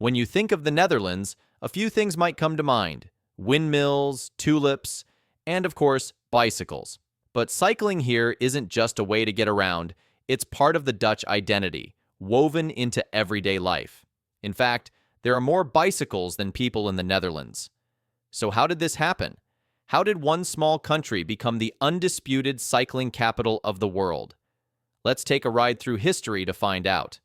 When you think of the Netherlands, a few things might come to mind: windmills, tulips, and of course, bicycles. But cycling here isn't just a way to get around, it's part of the Dutch identity, woven into everyday life. In fact, there are more bicycles than people in the Netherlands. So how did this happen? How did one small country become the undisputed cycling capital of the world? Let's take a ride through history to find out.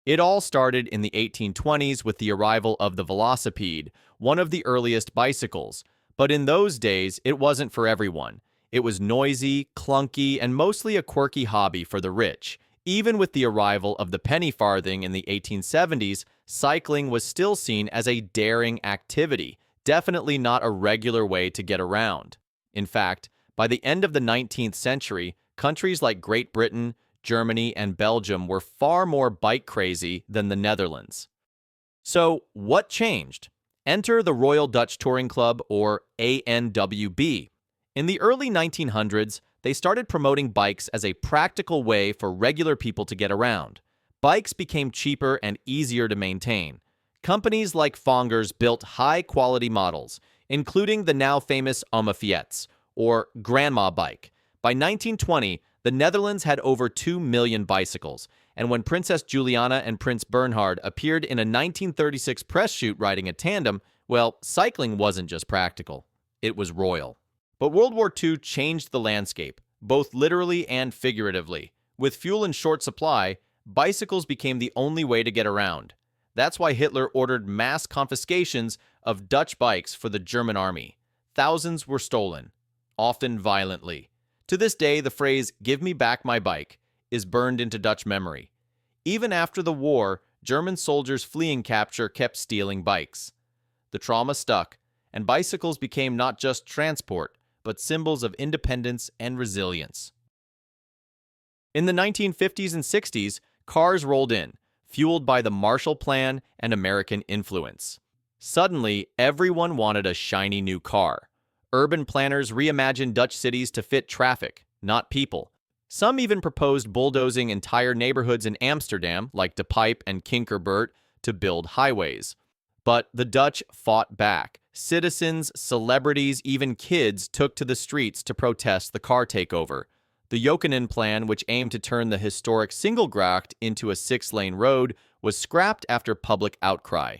It all started in the 1820s with the arrival of the velocipede, one of the earliest bicycles. But in those days, it wasn't for everyone. It was noisy, clunky, and mostly a quirky hobby for the rich. Even with the arrival of the penny farthing in the 1870s, cycling was still seen as a daring activity, definitely not a regular way to get around. In fact, by the end of the 19th century, countries like Great Britain, Germany, and Belgium were far more bike crazy than the Netherlands. So, what changed? Enter the Royal Dutch Touring Club, or ANWB. In the early 1900s, they started promoting bikes as a practical way for regular people to get around. Bikes became cheaper and easier to maintain. Companies like Fongers built high-quality models, including the now famous Oma Fiets, or Grandma bike. By 1920, the Netherlands had over 2 million bicycles, and when Princess Juliana and Prince Bernhard appeared in a 1936 press shoot riding a tandem, well, cycling wasn't just practical, it was royal. But World War II changed the landscape, both literally and figuratively. With fuel in short supply, bicycles became the only way to get around. That's why Hitler ordered mass confiscations of Dutch bikes for the German army. Thousands were stolen, often violently. To this day, the phrase, "give me back my bike," is burned into Dutch memory. Even after the war, German soldiers fleeing capture kept stealing bikes. The trauma stuck, and bicycles became not just transport, but symbols of independence and resilience. In the 1950s and 60s, cars rolled in, fueled by the Marshall Plan and American influence. Suddenly, everyone wanted a shiny new car. Urban planners reimagined Dutch cities to fit traffic, not people. Some even proposed bulldozing entire neighborhoods in Amsterdam, like De Pijp and Kinkerbert, to build highways. But the Dutch fought back. Citizens, celebrities, even kids took to the streets to protest the car takeover. The Jokinen Plan, which aimed to turn the historic Singelgracht into a 6-lane road, was scrapped after public outcry.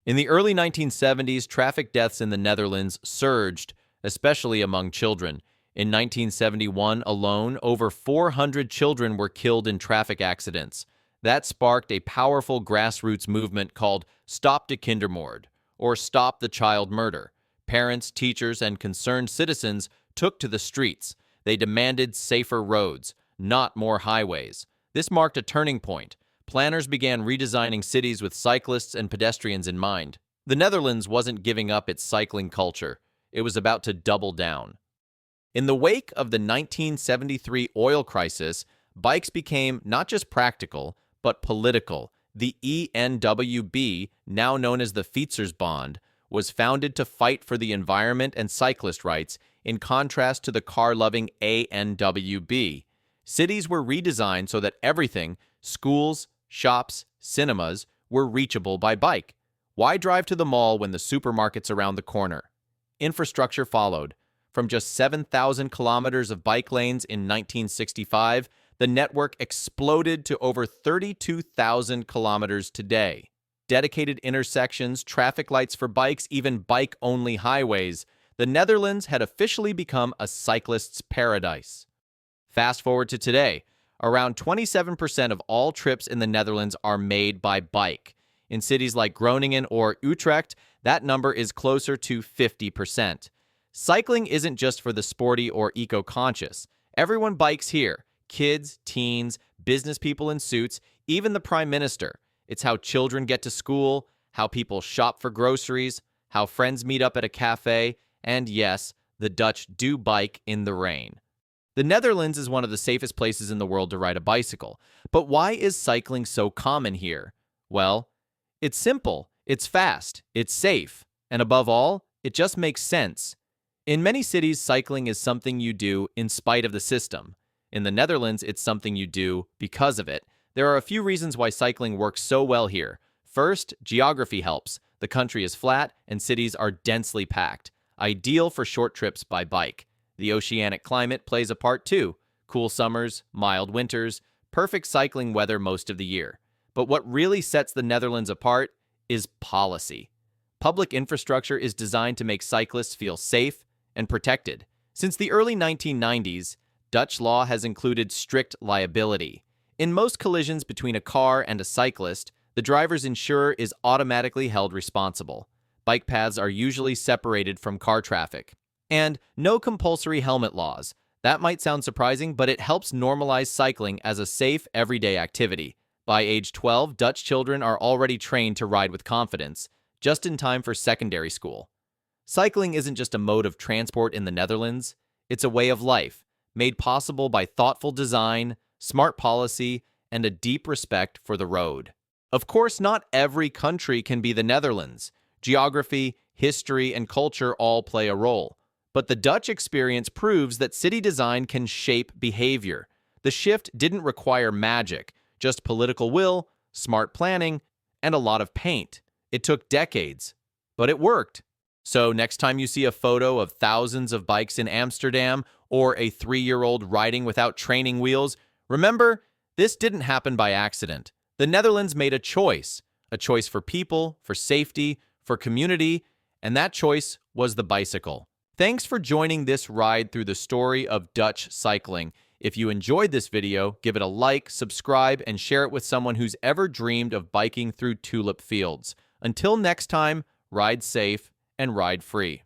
In the early 1970s, traffic deaths in the Netherlands surged, especially among children. In 1971 alone, over 400 children were killed in traffic accidents. That sparked a powerful grassroots movement called Stop de Kindermoord, or Stop the Child Murder. Parents, teachers, and concerned citizens took to the streets. They demanded safer roads, not more highways. This marked a turning point. Planners began redesigning cities with cyclists and pedestrians in mind. The Netherlands wasn't giving up its cycling culture. It was about to double down. In the wake of the 1973 oil crisis, bikes became not just practical, but political. The ENWB, now known as the Fietsersbond, was founded to fight for the environment and cyclist rights, in contrast to the car-loving ANWB. Cities were redesigned so that everything, schools, shops, cinemas, were reachable by bike. Why drive to the mall when the supermarket's around the corner? Infrastructure followed. From just 7,000 kilometers of bike lanes in 1965, the network exploded to over 32,000 kilometers today. Dedicated intersections, traffic lights for bikes, even bike-only highways. The Netherlands had officially become a cyclist's paradise. Fast forward to today. Around 27% of all trips in the Netherlands are made by bike. In cities like Groningen or Utrecht, that number is closer to 50%. Cycling isn't just for the sporty or eco-conscious. Everyone bikes here. Kids, teens, business people in suits, even the Prime Minister. It's how children get to school, how people shop for groceries, how friends meet up at a cafe, and yes, the Dutch do bike in the rain. The Netherlands is one of the safest places in the world to ride a bicycle. But why is cycling so common here? Well, it's simple, it's fast, it's safe, and above all, it just makes sense. In many cities, cycling is something you do in spite of the system. In the Netherlands, it's something you do because of it. There are a few reasons why cycling works so well here. First, geography helps. The country is flat and cities are densely packed, ideal for short trips by bike. The oceanic climate plays a part too. Cool summers, mild winters, perfect cycling weather most of the year. But what really sets the Netherlands apart is policy. Public infrastructure is designed to make cyclists feel safe and protected. Since the early 1990s, Dutch law has included strict liability. In most collisions between a car and a cyclist, the driver's insurer is automatically held responsible. Bike paths are usually separated from car traffic. And no compulsory helmet laws. That might sound surprising, but it helps normalize cycling as a safe, everyday activity. By age 12, Dutch children are already trained to ride with confidence, just in time for secondary school. Cycling isn't just a mode of transport in the Netherlands, it's a way of life, made possible by thoughtful design, smart policy, and a deep respect for the road. Of course, not every country can be the Netherlands. Geography, history, and culture all play a role. But the Dutch experience proves that city design can shape behavior. The shift didn't require magic, just political will, smart planning, and a lot of paint. It took decades, but it worked. So next time you see a photo of thousands of bikes in Amsterdam or a 3-year-old riding without training wheels, remember, this didn't happen by accident. The Netherlands made a choice for people, for safety, for community, and that choice was the bicycle. Thanks for joining this ride through the story of Dutch cycling. If you enjoyed this video, give it a like, subscribe, and share it with someone who's ever dreamed of biking through tulip fields. Until next time, ride safe and ride free.